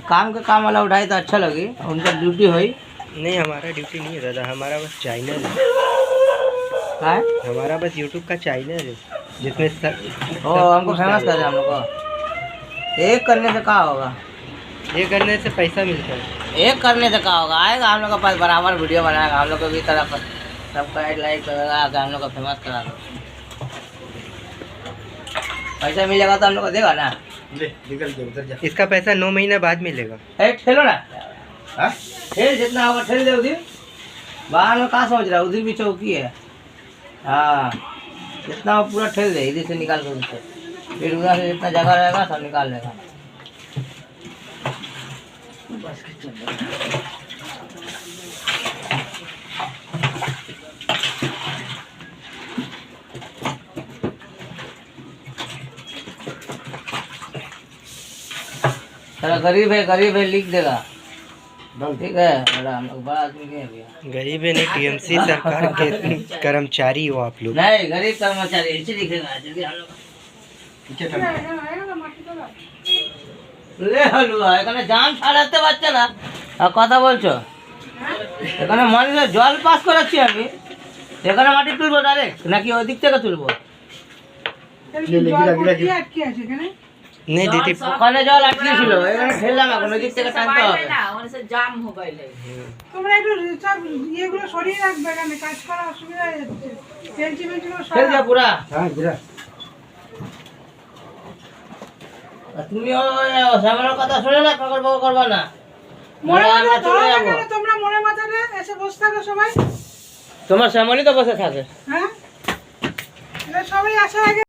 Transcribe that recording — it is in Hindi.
काम का काम वाला उठाए तो अच्छा लगे, उनका ड्यूटी हुई। नहीं हमारा ड्यूटी नहीं है दादा, हमारा बस चैनल है, हमारा बस यूट्यूब का चैनल है जिसमें ओ हमको फेमस कर रहे हम लोग को। एक करने से क्या होगा? ये करने से पैसा मिलता है। एक करने से क्या होगा? आएगा हम लोग के पास बराबर वीडियो बनाएगा, हम लोग को भी तरफ सबका ऐड लाइक करेगा, हम लोग को फेमस करा दो। पैसा मिलेगा तो हम लोग को देगा ना। निकल के उधर जा। इसका पैसा 9 महीना बाद मिलेगा। ठेलो ना, ठेल जितना होगा ठेल दे। उधर बाहर में कहाँ समझ रहा है, उधर भी चौकी है। हाँ जितना वो पूरा ठेल दे, इधर से निकाल कर उधर से, फिर उधर से जितना जगह रहेगा सब निकाल लेगा। चलो गरीब है लिख देगा, ठीक है। हम लोग बड़ा आदमी के हैं भैया। गरीब है नहीं, टीएमसी सरकार के कर्मचारी हो आप लोग। नहीं गरीब कर्मचारी इसे लिखेगा, जल्दी हम लोग ले हलुआ এখানে জাম ছাড়াতে পারছে না আর কথা বলছো। এখানে মনে জল পাস করাচ্ছি আমি, এখানে মাটি তুলবো ডাইরেক্ট নাকি ওই দিক থেকে তুলবো? नहीं दीदी ওখানে জল আটকে ছিল, এখানে ঠেললাম, এখন ওই দিক থেকে টানতে হবে না ওখানে সে জাম মোবাইলে। তোমরা একটু সব ইয়েগুলো সরিয়ে রাখবে, এখানে কাজ করা অসুবিধা হয়ে যাচ্ছে। তেল চিমেন্টগুলো ঠেল যা পুরা। हाँ जरा তুমি সামনের কথা শুনে না কাকর বাবু করবা না। মনে আমরা চলে যাবো। তোমরা মনে মাথাতে এসে বসে থাকো সবাই। তোমার শ্যামলি তো বসে থাকে। হ্যাঁ, এরা সবাই আসার আগে